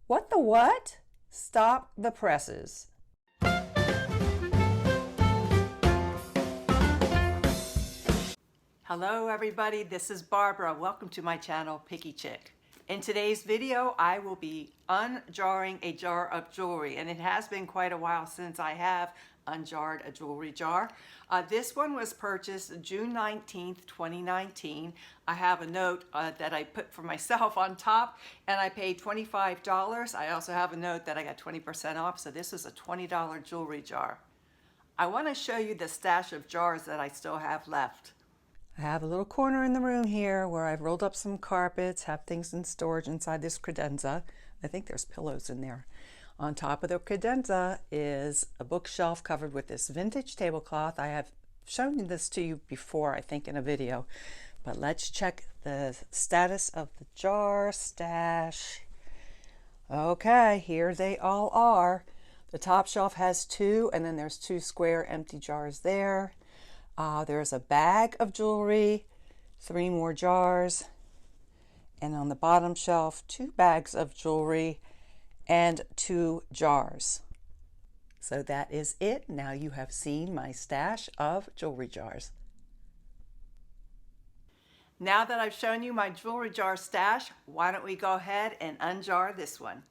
What the what? Stop the presses. Hello everybody, this is Barbara. Welcome to my channel, PickyChick. In today's video, I will be unjarring a jar of jewelry, and it has been quite a while since I have unjarred a jewelry jar. This one was purchased June 19th, 2019. I have a note that I put for myself on top, and I paid $25. I also have a note that I got 20% off, so this is a $20 jewelry jar. I want to show you the stash of jars that I still have left. I have a little corner in the room here where I've rolled up some carpets, have things in storage inside this credenza. I think there's pillows in there. On top of the credenza is a bookshelf covered with this vintage tablecloth. I have shown this to you before, I think, in a video. But let's check the status of the jar stash. Okay, here they all are. The top shelf has two, and then there's two square empty jars there. There's a bag of jewelry, 3 more jars, and on the bottom shelf, 2 bags of jewelry and 2 jars. So that is it. Now you have seen my stash of jewelry jars. Now that I've shown you my jewelry jar stash, why don't we go ahead and unjar this one?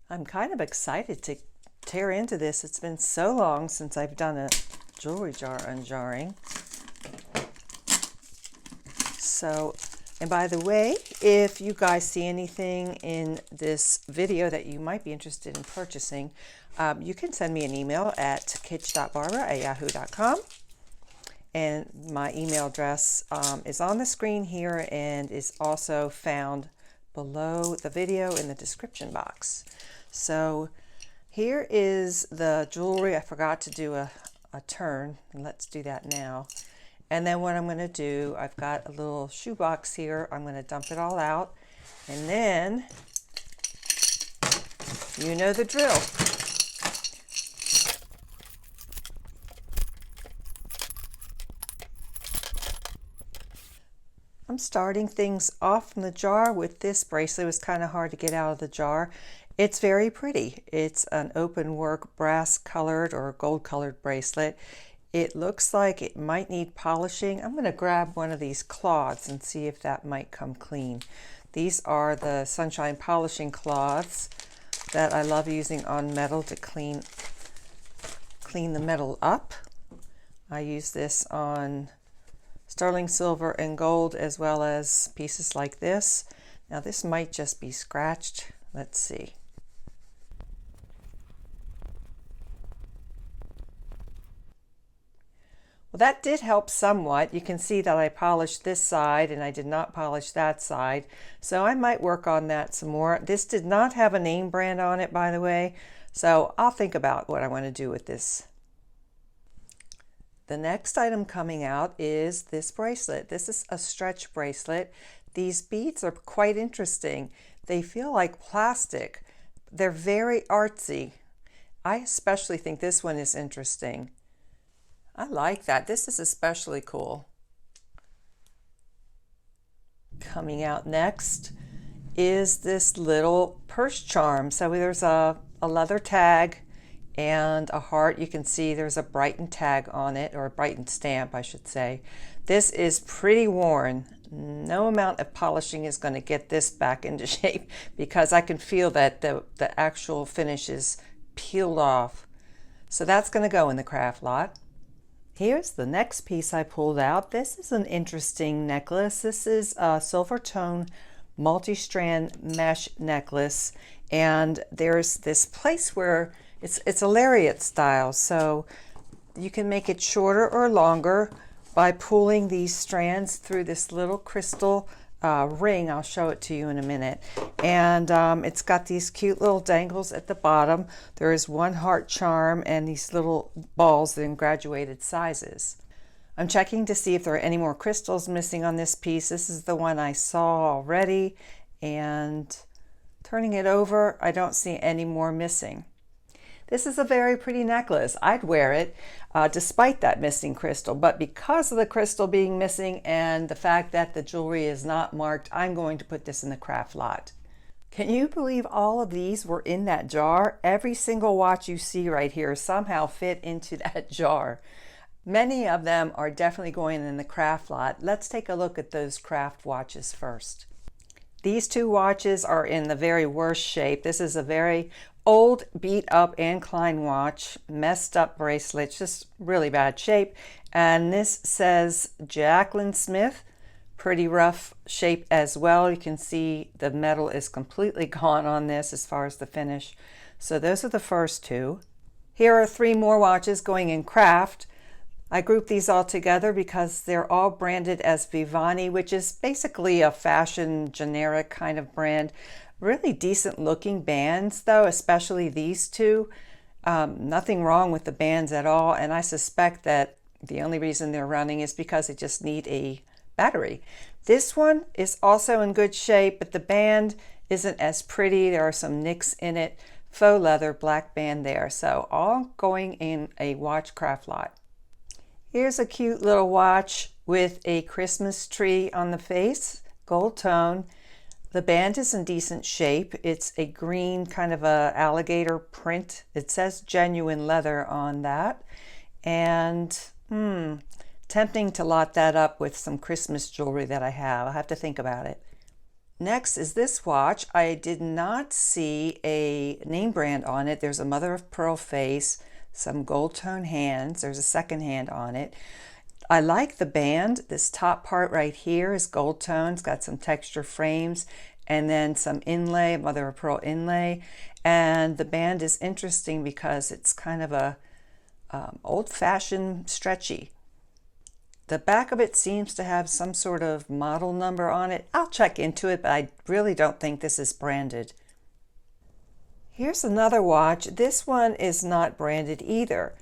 I'm kind of excited to tear into this. It's been so long since I've done a jewelry jar unjarring. So, and by the way, if you guys see anything in this video that you might be interested in purchasing, you can send me an email at kitch.barbara@yahoo.com. And my email address is on the screen here and is also found below the video in the description box. So here is the jewelry. I forgot to do a turn, and let's do that now. And then what I'm going to do, I've got a little shoebox here. I'm going to dump it all out, and then you know the drill. I'm starting things off from the jar with this bracelet. It was kind of hard to get out of the jar. It's very pretty. It's an open work brass colored or gold colored bracelet. It looks like it might need polishing. I'm going to grab one of these cloths and see if that might come clean. These are the sunshine polishing cloths that I love using on metal to clean the metal up. I use this on sterling silver and gold as well as pieces like this. Now this might just be scratched. Let's see. Well, that did help somewhat. You can see that I polished this side and I did not polish that side. So I might work on that some more. This did not have a name brand on it, by the way. So I'll think about what I want to do with this. The next item coming out is this bracelet. This is a stretch bracelet. These beads are quite interesting. They feel like plastic. They're very artsy. I especially think this one is interesting. I like that. This is especially cool. Coming out next is this little purse charm. So there's a leather tag and a heart. You can see there's a Brighton tag on it, or a Brighton stamp, I should say. This is pretty worn. No amount of polishing is going to get this back into shape because I can feel that the actual finish is peeled off. So that's going to go in the craft lot. Here's the next piece I pulled out. This is an interesting necklace. This is a Silvertone multi-strand mesh necklace, and there's this place where it's a lariat style, so you can make it shorter or longer by pulling these strands through this little crystal ring. I'll show it to you in a minute. And it's got these cute little dangles at the bottom. There is one heart charm and these little balls in graduated sizes. I'm checking to see if there are any more crystals missing on this piece. This is the one I saw already, and turning it over, I don't see any more missing. This is a very pretty necklace. I'd wear it despite that missing crystal, but because of the crystal being missing and the fact that the jewelry is not marked, I'm going to put this in the craft lot. Can you believe all of these were in that jar? Every single watch you see right here somehow fit into that jar. Many of them are definitely going in the craft lot. Let's take a look at those craft watches first. These two watches are in the very worst shape. This is a very old, beat up Anne Klein watch, messed up bracelet, just really bad shape. And this says Jacqueline Smith. Pretty rough shape as well. You can see the metal is completely gone on this as far as the finish. So those are the first two. Here are three more watches going in craft. I grouped these all together because they're all branded as Vivani, which is basically a fashion generic kind of brand. Really decent looking bands though, especially these two. Nothing wrong with the bands at all, and I suspect that the only reason they're running is because they just need a battery. This one is also in good shape, but the band isn't as pretty. There are some nicks in it. Faux leather, black band there. So all going in a watch craft lot. Here's a cute little watch with a Christmas tree on the face, gold tone. The band is in decent shape. It's a green kind of a alligator print. It says genuine leather on that. And tempting to lot that up with some Christmas jewelry that I have. I'll have to think about it. Next is this watch. I did not see a name brand on it. There's a mother of pearl face, some gold tone hands. There's a second hand on it. I like the band. This top part right here is gold tone. It's got some texture frames and then some inlay, mother of pearl inlay. And the band is interesting because it's kind of a old-fashioned stretchy. The back of it seems to have some sort of model number on it. I'll check into it, but I really don't think this is branded. Here's another watch. This one is not branded either.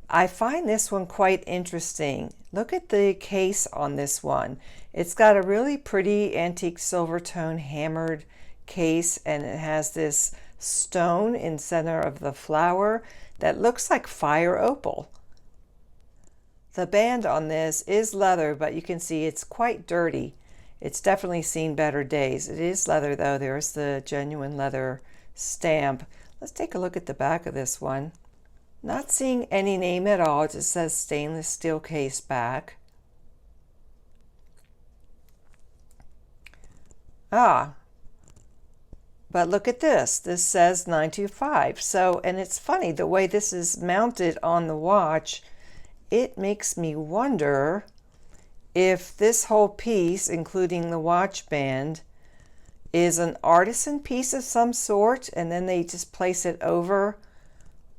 I find this one quite interesting. Look at the case on this one. It's got a really pretty antique Silvertone hammered case, and it has this stone in center of the flower that looks like fire opal. The band on this is leather, but you can see it's quite dirty. It's definitely seen better days. It is leather though. There's the genuine leather stamp. Let's take a look at the back of this one. Not seeing any name at all. It just says stainless steel case back. But look at this. This says 925. So, and it's funny the way this is mounted on the watch. It makes me wonder if this whole piece, including the watch band, is an artisan piece of some sort, and then they just place it over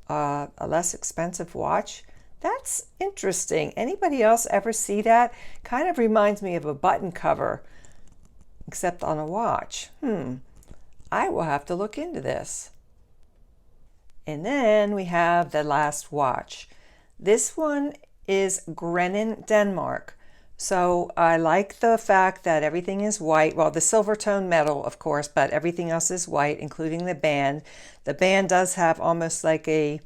a less expensive watch. That's interesting. Anybody else ever see that? Kind of reminds me of a button cover, except on a watch. I will have to look into this. And then we have the last watch. This one is Grennen, Denmark. So I like the fact that everything is white. Well, the Silvertone metal, of course, but everything else is white, including the band. The band does have almost like a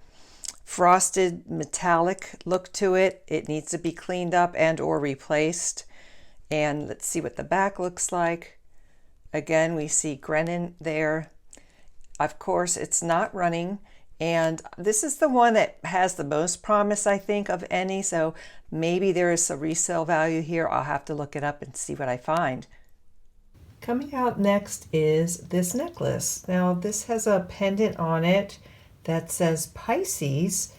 frosted metallic look to it. It needs to be cleaned up and or replaced. And let's see what the back looks like. Again, we see Grennen there. Of course, it's not running. And this is the one that has the most promise, I think, of any. So maybe there is a resale value here. I'll have to look it up and see what I find. Coming out next is this necklace. Now, this has a pendant on it that says Pisces.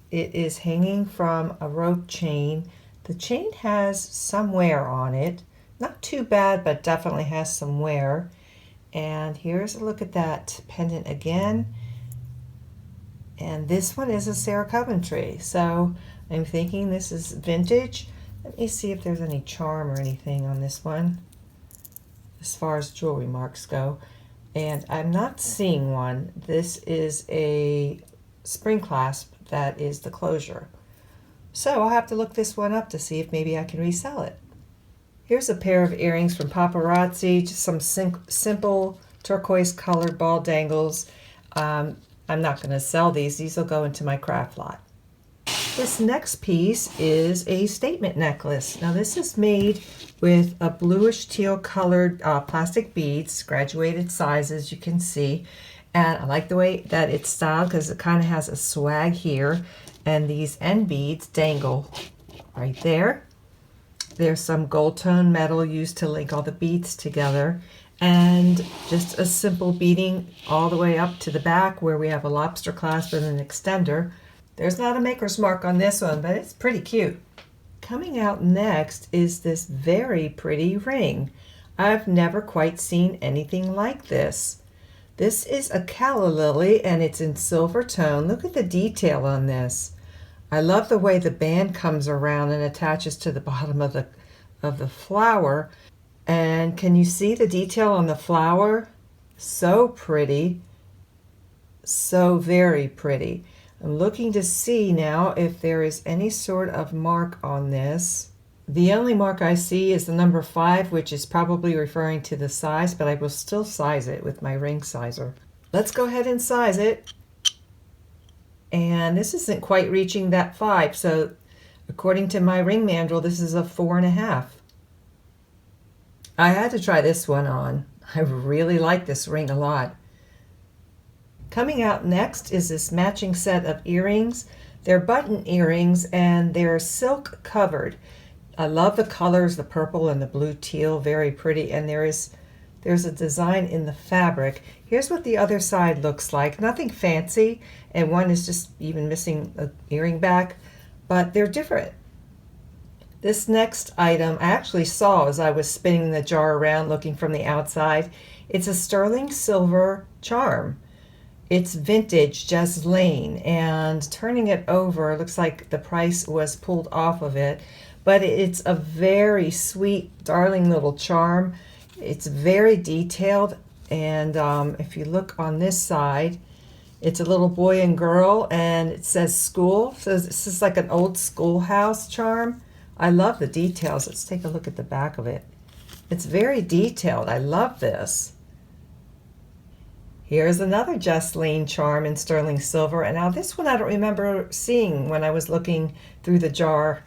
It is hanging from a rope chain. The chain has some wear on it. Not too bad, but definitely has some wear. And here's a look at that pendant again. And this one is a Sarah Coventry. So I'm thinking this is vintage. Let me see if there's any charm or anything on this one as far as jewelry marks go. And I'm not seeing one. This is a spring clasp that is the closure. So I'll have to look this one up to see if maybe I can resell it. Here's a pair of earrings from Paparazzi, just some simple turquoise colored ball dangles. I'm not going to sell these. These will go into my craft lot. This next piece is a statement necklace. Now this is made with a bluish teal colored plastic beads, graduated sizes, you can see. And I like the way that it's styled because it kind of has a swag here. And these end beads dangle right there. There's some gold tone metal used to link all the beads together. And just a simple beading all the way up to the back where we have a lobster clasp and an extender. There's not a maker's mark on this one, but it's pretty cute. Coming out next is this very pretty ring. I've never quite seen anything like this. This is a calla lily and it's in Silvertone. Look at the detail on this. I love the way the band comes around and attaches to the bottom of the flower. And can you see the detail on the flower? So pretty. So very pretty. I'm looking to see now if there is any sort of mark on this. The only mark I see is the number 5, which is probably referring to the size, but I will still size it with my ring sizer. Let's go ahead and size it. And this isn't quite reaching that 5, so according to my ring manual, this is a 4.5. I had to try this one on. I really like this ring a lot. Coming out next is this matching set of earrings. They're button earrings and they're silk covered. I love the colors, the purple and the blue teal, very pretty. And there's a design in the fabric. Here's what the other side looks like. Nothing fancy, and one is just even missing an earring back, but they're different. This next item I actually saw as I was spinning the jar around looking from the outside. It's a sterling silver charm. It's vintage Jesslane, and turning it over, looks like the price was pulled off of it, but it's a very sweet, darling little charm. It's very detailed, and if you look on this side, it's a little boy and girl, and it says school. So this is like an old schoolhouse charm. I love the details. Let's take a look at the back of it. It's very detailed. I love this. Here's another Jesslane charm in sterling silver. And now this one I don't remember seeing when I was looking through the jar.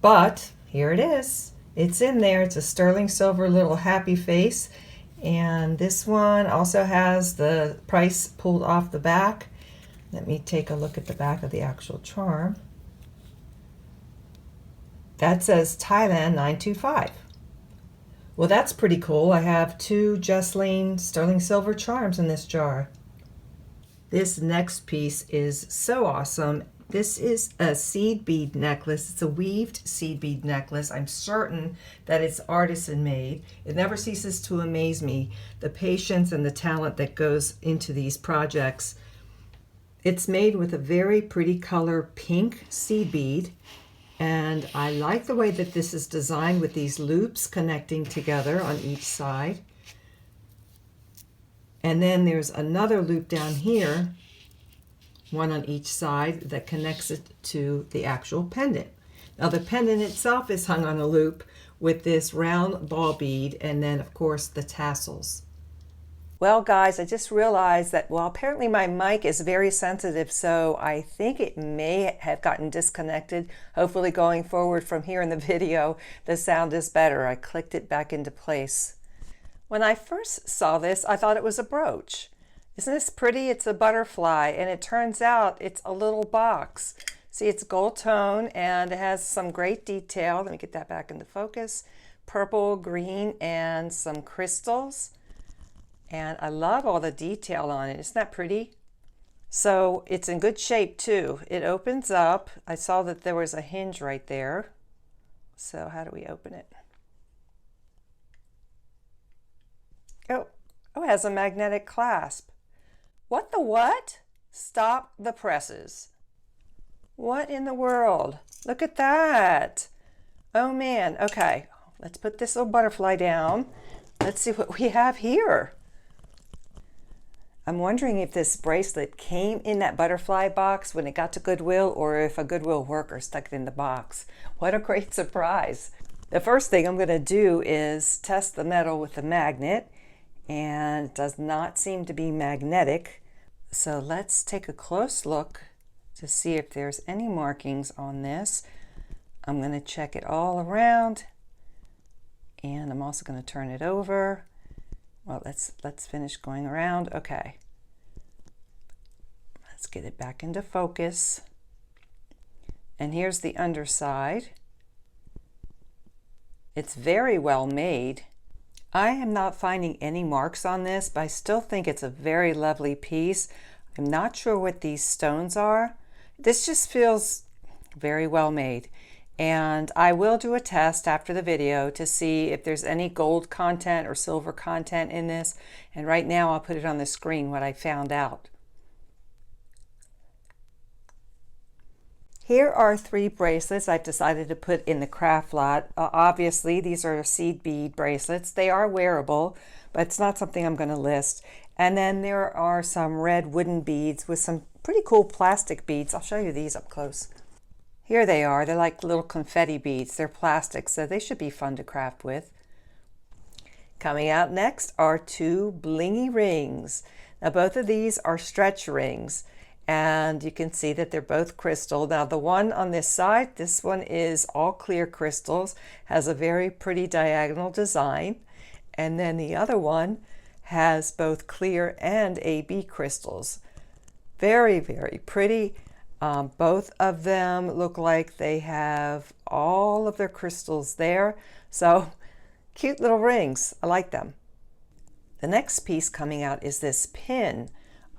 But here it is. It's in there. It's a sterling silver little happy face. And this one also has the price pulled off the back. Let me take a look at the back of the actual charm. That says Thailand 925. Well, that's pretty cool. I have 2 Jesslane sterling silver charms in this jar. This next piece is so awesome. This is a seed bead necklace. It's a weaved seed bead necklace. I'm certain that it's artisan made. It never ceases to amaze me, the patience and the talent that goes into these projects. It's made with a very pretty color pink seed bead. And I like the way that this is designed with these loops connecting together on each side. And then there's another loop down here, one on each side, that connects it to the actual pendant. Now the pendant itself is hung on a loop with this round ball bead and then of course the tassels. Well guys, I just realized that, well, apparently my mic is very sensitive, so I think it may have gotten disconnected. Hopefully going forward from here in the video, the sound is better. I clicked it back into place. When I first saw this, I thought it was a brooch. Isn't this pretty? It's a butterfly, and it turns out it's a little box. See, it's gold tone, and it has some great detail. Let me get that back into focus. Purple, green, and some crystals. And I love all the detail on it. Isn't that pretty? So it's in good shape too. It opens up. I saw that there was a hinge right there. So how do we open it? Oh, it has a magnetic clasp. What the what? Stop the presses. What in the world? Look at that. Oh man, okay. Let's put this little butterfly down. Let's see what we have here. I'm wondering if this bracelet came in that butterfly box when it got to Goodwill, or if a Goodwill worker stuck it in the box. What a great surprise. The first thing I'm going to do is test the metal with the magnet, and it does not seem to be magnetic. So let's take a close look to see if there's any markings on this. I'm going to check it all around, and I'm also going to turn it over. Well, let's finish going around. Okay. Let's get it back into focus. And here's the underside. It's very well made. I am not finding any marks on this, but I still think it's a very lovely piece. I'm not sure what these stones are. This just feels very well made. And I will do a test after the video to see if there's any gold content or silver content in this. And right now I'll put it on the screen what I found out. Here are 3 bracelets I've decided to put in the craft lot. Obviously, these are seed bead bracelets. They are wearable, but it's not something I'm going to list. And then there are some red wooden beads with some pretty cool plastic beads. I'll show you these up close. Here they are. They're like little confetti beads. They're plastic, so they should be fun to craft with. Coming out next are 2 blingy rings. Now, both of these are stretch rings. And you can see that they're both crystal. Now the one on this side, this one is all clear crystals, has a very pretty diagonal design. And then the other one has both clear and AB crystals. Very, very pretty. Both of them look like they have all of their crystals there. So cute little rings. I like them. The next piece coming out is this pin.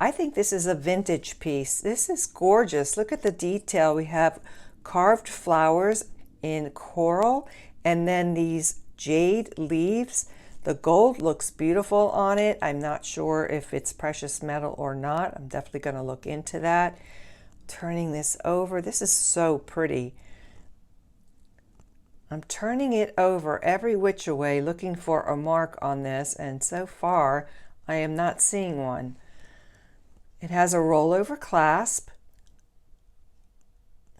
I think this is a vintage piece. This is gorgeous. Look at the detail. We have carved flowers in coral and then these jade leaves. The gold looks beautiful on it. I'm not sure if it's precious metal or not. I'm definitely going to look into that. Turning this over. This is so pretty. I'm turning it over every which way looking for a mark on this, and so far I am not seeing one. It has a rollover clasp.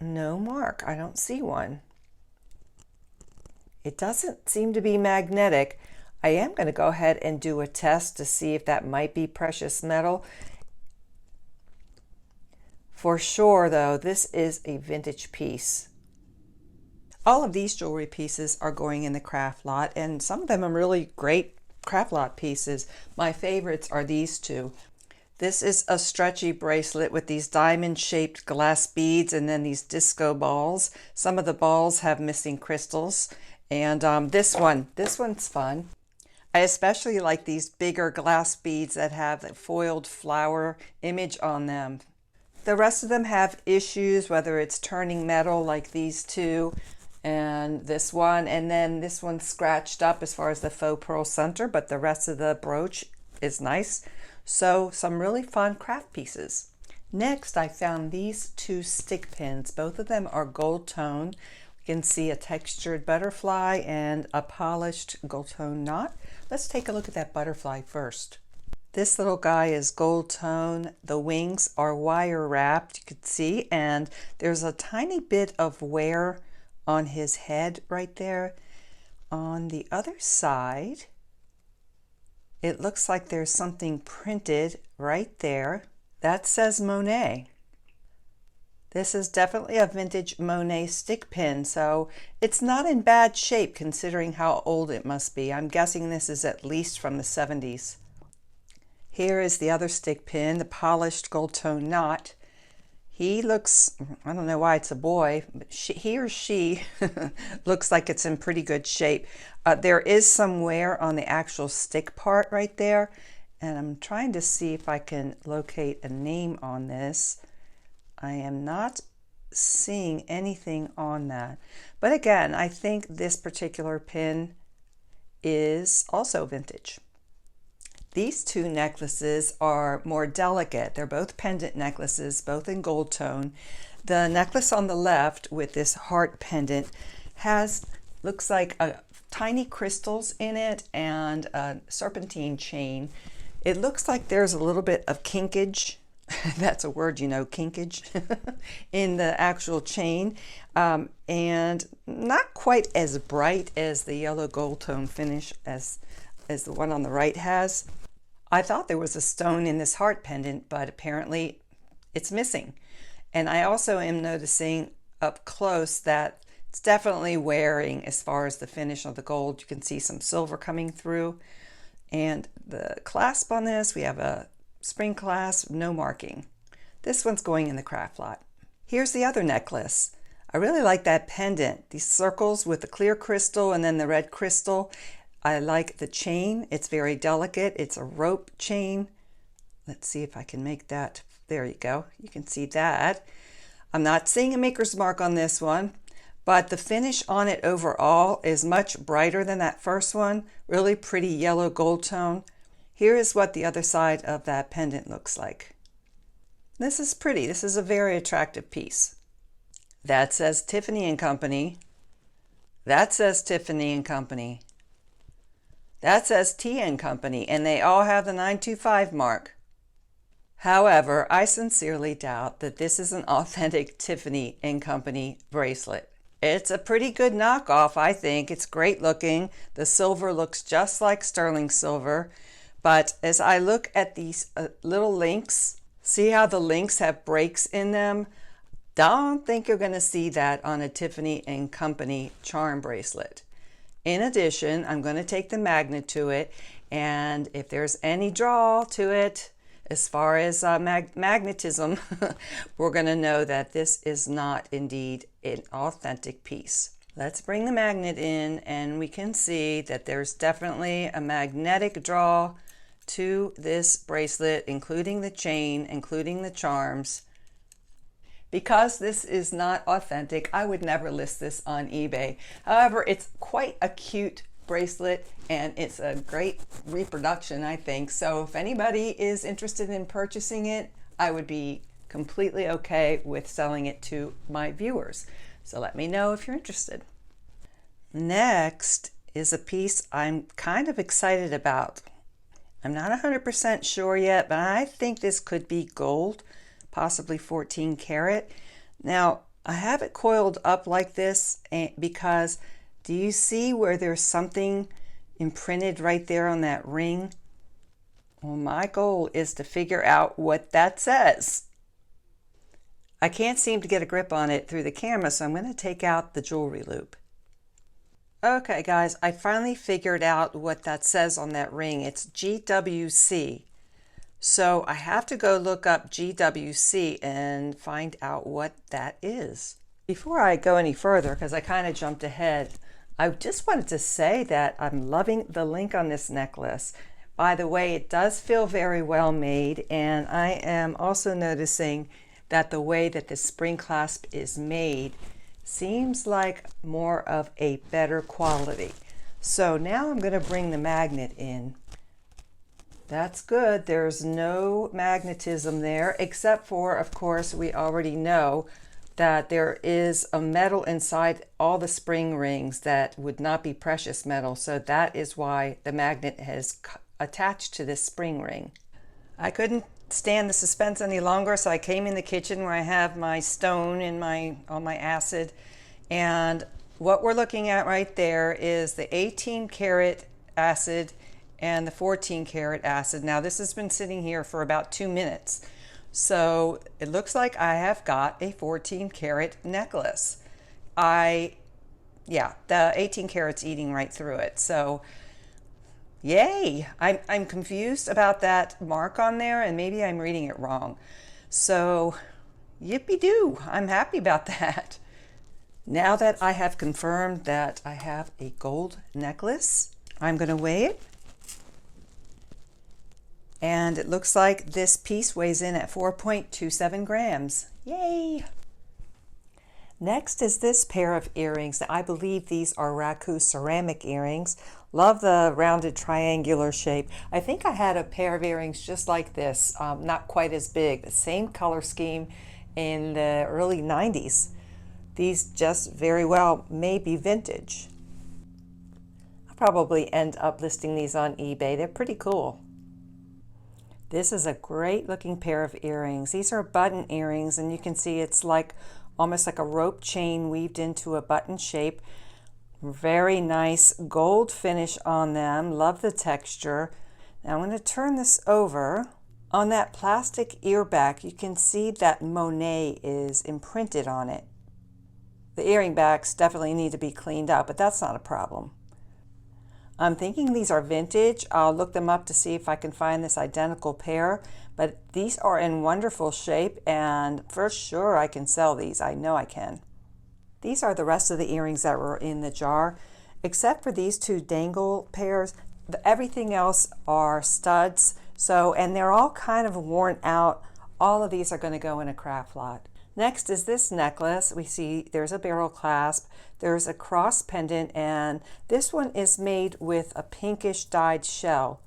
No mark. I don't see one. It doesn't seem to be magnetic. I am going to go ahead and do a test to see if that might be precious metal. For sure, though, this is a vintage piece. All of these jewelry pieces are going in the craft lot, and some of them are really great craft lot pieces. My favorites are these 2. This is a stretchy bracelet with these diamond-shaped glass beads and then these disco balls. Some of the balls have missing crystals. And this one's fun. I especially like these bigger glass beads that have the foiled flower image on them. The rest of them have issues, whether it's turning metal like these 2 and this one. And then this one's scratched up as far as the faux pearl center, but the rest of the brooch is nice. So some really fun craft pieces. Next, I found these 2 stick pins. Both of them are gold tone. We can see a textured butterfly and a polished gold tone knot. Let's take a look at that butterfly first. This little guy is gold tone. The wings are wire wrapped, you could see, and there's a tiny bit of wear on his head right there. On the other side, it looks like there's something printed right there. That says Monet. This is definitely a vintage Monet stick pin, so it's not in bad shape considering how old it must be. I'm guessing this is at least from the 70s. Here is the other stick pin, the polished gold tone knot. He looks, I don't know why it's a boy, but he or she looks like it's in pretty good shape. There is some wear on the actual stick part right there, and I'm trying to see if I can locate a name on this. I am not seeing anything on that. But again, I think this particular pin is also vintage. These 2 necklaces are more delicate. They're both pendant necklaces, both in gold tone. The necklace on the left with this heart pendant looks like tiny crystals in it and a serpentine chain. It looks like there's a little bit of kinkage. That's a word, you know, kinkage in the actual chain, and not quite as bright as the yellow gold tone finish as the one on the right has. I thought there was a stone in this heart pendant, but apparently it's missing. And I also am noticing up close that it's definitely wearing as far as the finish of the gold. You can see some silver coming through. And the clasp on this, we have a spring clasp, no marking. This one's going in the craft lot. Here's the other necklace. I really like that pendant. These circles with the clear crystal and then the red crystal. I like the chain. It's very delicate. It's a rope chain. Let's see if I can make that. There you go. You can see that. I'm not seeing a maker's mark on this one, but the finish on it overall is much brighter than that first one. Really pretty yellow gold tone. Here is what the other side of that pendant looks like. This is pretty. This is a very attractive piece. That says Tiffany & Company. That says Tiffany & Company. That says T & Company, and they all have the 925 mark. However, I sincerely doubt that this is an authentic Tiffany & Company bracelet. It's a pretty good knockoff, I think. It's great looking. The silver looks just like sterling silver. But as I look at these little links, see how the links have breaks in them? Don't think you're going to see that on a Tiffany & Company charm bracelet. In addition, I'm going to take the magnet to it, and if there's any draw to it, as far as magnetism, we're going to know that this is not indeed an authentic piece. Let's bring the magnet in, and we can see that there's definitely a magnetic draw to this bracelet, including the chain, including the charms. Because this is not authentic, I would never list this on eBay. However, it's quite a cute bracelet and it's a great reproduction, I think. So if anybody is interested in purchasing it, I would be completely okay with selling it to my viewers. So let me know if you're interested. Next is a piece I'm kind of excited about. I'm not 100% sure yet, but I think this could be gold. Possibly 14 karat. Now, I have it coiled up like this because do you see where there's something imprinted right there on that ring? Well, my goal is to figure out what that says. I can't seem to get a grip on it through the camera, so I'm going to take out the jewelry loop. Okay, guys, I finally figured out what that says on that ring. It's GWC. So I have to go look up GWC and find out what that is. Before I go any further, because I kind of jumped ahead, I just wanted to say that I'm loving the link on this necklace. By the way, it does feel very well made, and I am also noticing that the way that the spring clasp is made seems like more of a better quality. So now I'm going to bring the magnet in. That's good. There's no magnetism there, except for, of course, we already know that there is a metal inside all the spring rings that would not be precious metal. So that is why the magnet has attached to this spring ring. I couldn't stand the suspense any longer, so I came in the kitchen where I have my stone and all my acid. And what we're looking at right there is the 18 karat acid and the 14 karat acid. Now this has been sitting here for about 2 minutes. So it looks like I have got a 14 karat necklace. The 18 karat's eating right through it. So yay, I'm confused about that mark on there, and maybe I'm reading it wrong. So yippee-doo, I'm happy about that. Now that I have confirmed that I have a gold necklace, I'm going to weigh it. And it looks like this piece weighs in at 4.27 grams. Yay! Next is this pair of earrings. I believe these are Raku ceramic earrings. Love the rounded triangular shape. I think I had a pair of earrings just like this, not quite as big, the same color scheme in the early 90s. These just very well may be vintage. I'll probably end up listing these on eBay. They're pretty cool. This is a great looking pair of earrings. These are button earrings, and you can see it's like almost like a rope chain weaved into a button shape. Very nice gold finish on them. Love the texture. Now I'm going to turn this over On that plastic ear back, you can see that Monet is imprinted on it. The earring backs definitely need to be cleaned up, but that's not a problem. I'm thinking these are vintage. I'll look them up to see if I can find this identical pair, but these are in wonderful shape, and for sure I can sell these. I know I can. These are the rest of the earrings that were in the jar, except for these two dangle pairs. Everything else are studs, and they're all kind of worn out. All of these are going to go in a craft lot. Next is this necklace. We see there's a barrel clasp, there's a cross pendant, and this one is made with a pinkish dyed shell.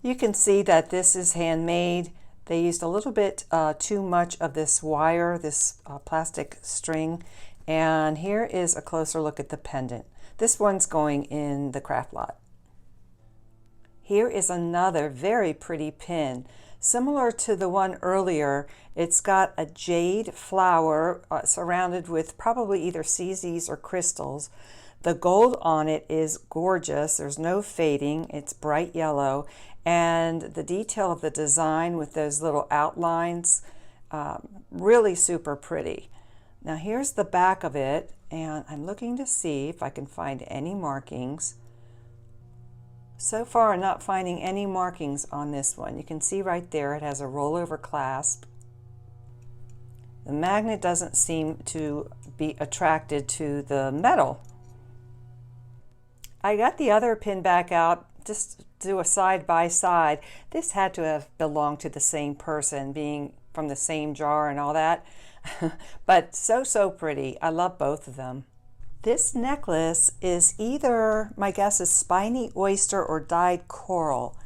You can see that this is handmade. They used a little bit too much of this wire, this plastic string, and here is a closer look at the pendant. This one's going in the craft lot. Here is another very pretty pin. Similar to the one earlier, it's got a jade flower surrounded with probably either CZs or crystals. The gold on it is gorgeous. There's no fading. It's bright yellow. And the detail of the design with those little outlines, really super pretty. Now here's the back of it, and I'm looking to see if I can find any markings. So far, I'm not finding any markings on this one. You can see right there it has a rollover clasp. The magnet doesn't seem to be attracted to the metal. I got the other pin back out just to do a side by side. This had to have belonged to the same person, being from the same jar and all that. But so pretty. I love both of them. This necklace is either, my guess is spiny oyster or dyed coral.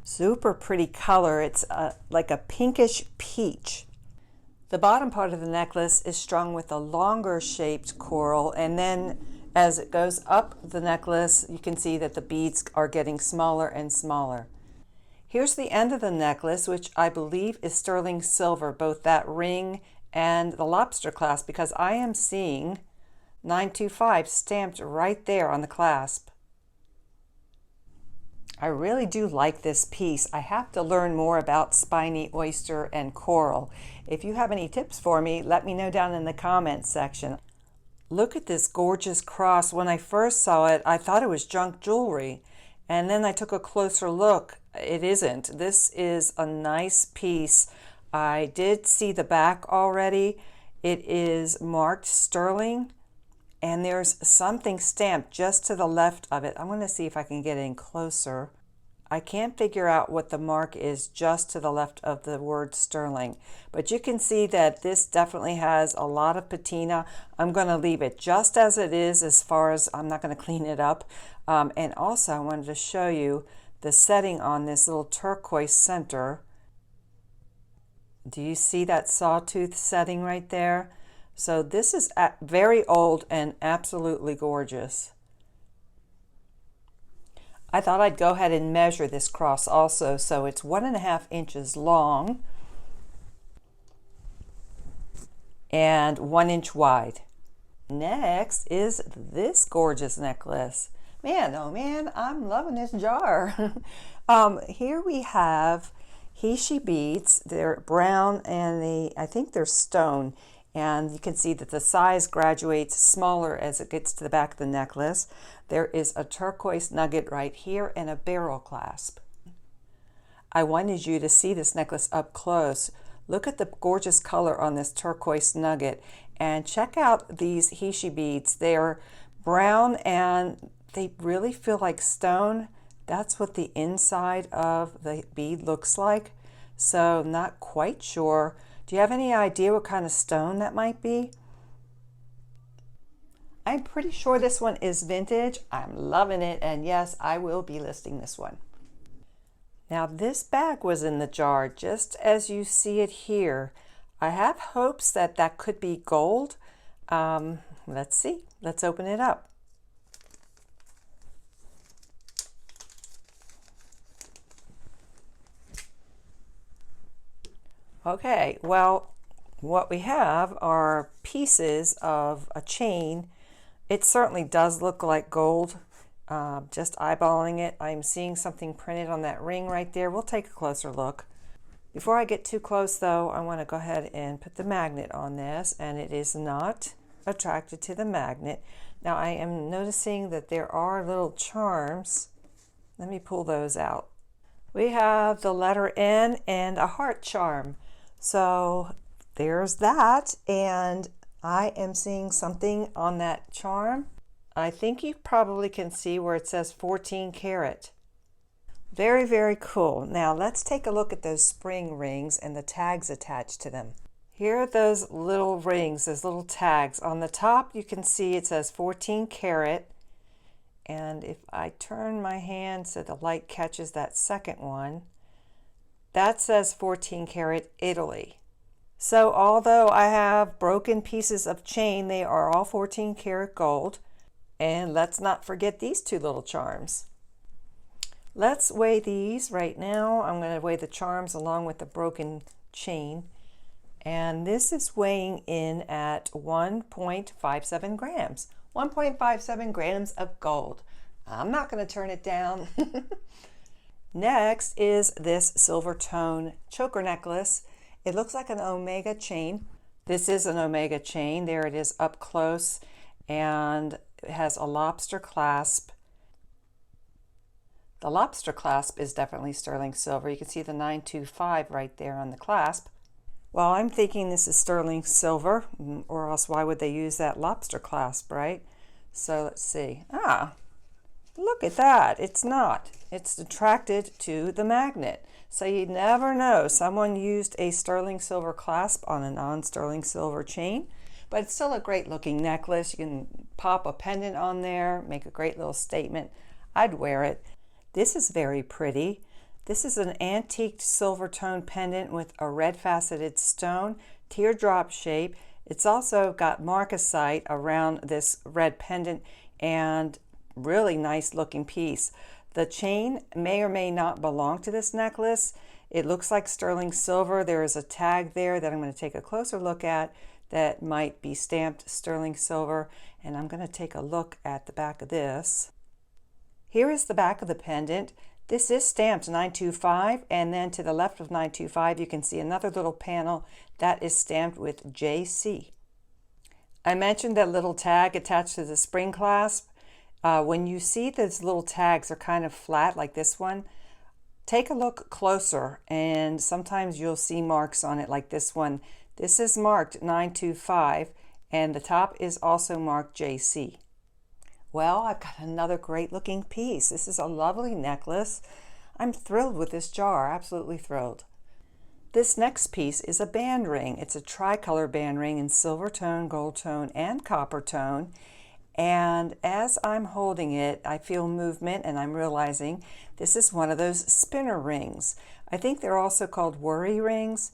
Super pretty color. It's like a pinkish peach. The bottom part of the necklace is strung with a longer shaped coral, and then as it goes up the necklace, you can see that the beads are getting smaller and smaller. Here's the end of the necklace, which I believe is sterling silver, both that ring and the lobster clasp, because I am seeing 925 stamped right there on the clasp. I really do like this piece. I have to learn more about spiny oyster and coral. If you have any tips for me, let me know down in the comments section. Look at this gorgeous cross. When I first saw it, I thought it was junk jewelry, and then I took a closer look. It isn't. This is a nice piece. I did see the back already. It is marked sterling, and there's something stamped just to the left of it. I'm going to see if I can get in closer. I can't figure out what the mark is just to the left of the word sterling, but you can see that this definitely has a lot of patina. I'm going to leave it just as it is, as far as I'm not going to clean it up. And also I wanted to show you the setting on this little turquoise center. Do you see that sawtooth setting right there? So this is very old and absolutely gorgeous. I thought I'd go ahead and measure this cross also. So it's 1.5 inches long and 1 inch wide. Next is this gorgeous necklace. Man, oh man, I'm loving this jar. Here we have he-she beads. They're brown and I think they're stone. And you can see that the size graduates smaller as it gets to the back of the necklace. There is a turquoise nugget right here and a barrel clasp. I wanted you to see this necklace up close. Look at the gorgeous color on this turquoise nugget, and check out these he-she beads. They're brown and they really feel like stone. That's what the inside of the bead looks like. So not quite sure. Do you have any idea what kind of stone that might be? I'm pretty sure this one is vintage. I'm loving it, and yes, I will be listing this one. Now this bag was in the jar just as you see it here. I have hopes that that could be gold. Let's see. Let's open it up. Okay, well, what we have are pieces of a chain. It certainly does look like gold. Just eyeballing it, I'm seeing something printed on that ring right there. We'll take a closer look. Before I get too close though, I want to go ahead and put the magnet on this, and it is not attracted to the magnet. Now I am noticing that there are little charms. Let me pull those out. We have the letter N and a heart charm. So there's that, and I am seeing something on that charm. I think you probably can see where it says 14 karat. Very, very cool. Now let's take a look at those spring rings and the tags attached to them. Here are those little rings, those little tags. On the top you can see it says 14 karat. And if I turn my hand so the light catches that second one, that says 14 karat Italy. So although I have broken pieces of chain, they are all 14 karat gold. And let's not forget these two little charms. Let's weigh these right now. I'm going to weigh the charms along with the broken chain. And this is weighing in at 1.57 grams. 1.57 grams of gold. I'm not going to turn it down. Next is this Silvertone choker necklace. It looks like an omega chain. This is an omega chain. There it is up close, and it has a lobster clasp. The lobster clasp is definitely sterling silver. You can see the 925 right there on the clasp. Well, I'm thinking this is sterling silver, or else why would they use that lobster clasp, right? So let's see. Look at that. It's not. It's attracted to the magnet. So you never know. Someone used a sterling silver clasp on a non-sterling silver chain, but it's still a great looking necklace. You can pop a pendant on there, make a great little statement. I'd wear it. This is very pretty. This is an antiqued Silvertone pendant with a red faceted stone, teardrop shape. It's also got marcasite around this red pendant, and really nice looking piece. The chain may or may not belong to this necklace. It looks like sterling silver. There is a tag there that I'm going to take a closer look at that might be stamped sterling silver, and I'm going to take a look at the back of this. Here is the back of the pendant. This is stamped 925, and then to the left of 925 you can see another little panel that is stamped with JC. I mentioned that little tag attached to the spring clasp. When you see those little tags are kind of flat like this one, take a look closer, and sometimes you'll see marks on it like this one. This is marked 925, and the top is also marked JC. Well, I've got another great looking piece. This is a lovely necklace. I'm thrilled with this jar, absolutely thrilled. This next piece is a band ring. It's a tricolor band ring in silver tone, gold tone, and copper tone. And as I'm holding it, I feel movement, and I'm realizing this is one of those spinner rings. I think they're also called worry rings.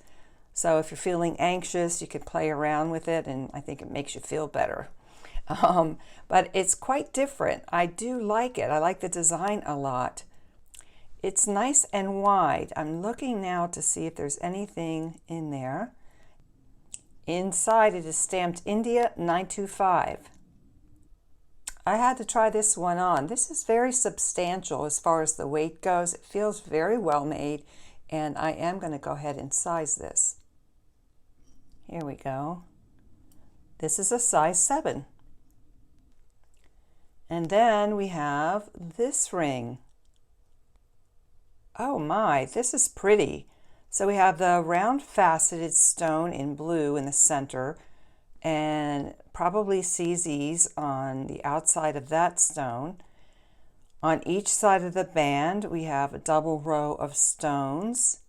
So if you're feeling anxious, you can play around with it, and I think it makes you feel better. But it's quite different. I do like it. I like the design a lot. It's nice and wide. I'm looking now to see if there's anything in there. Inside it is stamped India 925. I had to try this one on. This is very substantial as far as the weight goes. It feels very well made, and I am going to go ahead and size this. Here we go. This is a size 7. And then we have this ring. Oh my, this is pretty. So we have the round faceted stone in blue in the center, and probably CZs on the outside of that stone. On each side of the band we have a double row of stones.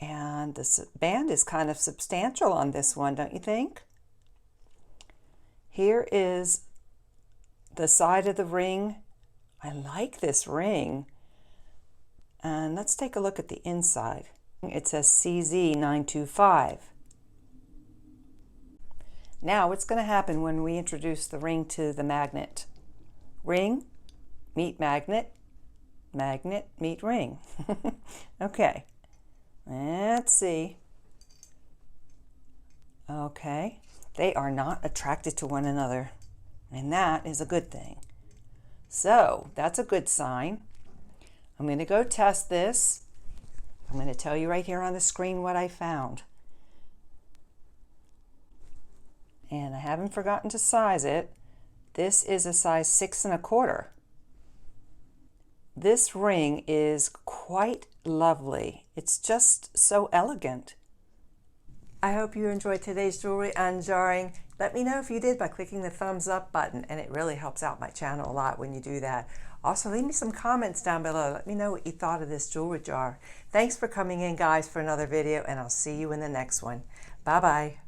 And this band is kind of substantial on this one, don't you think? Here is the side of the ring. I like this ring. And let's take a look at the inside. It says CZ 925. Now what's going to happen when we introduce the ring to the magnet? Ring, meet magnet, magnet, meet ring. Okay, let's see. Okay, they are not attracted to one another, and that is a good thing. So that's a good sign. I'm going to go test this. I'm going to tell you right here on the screen what I found. And I haven't forgotten to size it. This is a size 6 1/4. This ring is quite lovely. It's just so elegant. I hope you enjoyed today's jewelry unjarring. Let me know if you did by clicking the thumbs up button, and it really helps out my channel a lot when you do that. Also, leave me some comments down below. Let me know what you thought of this jewelry jar. Thanks for coming in, guys, for another video, and I'll see you in the next one. Bye-bye.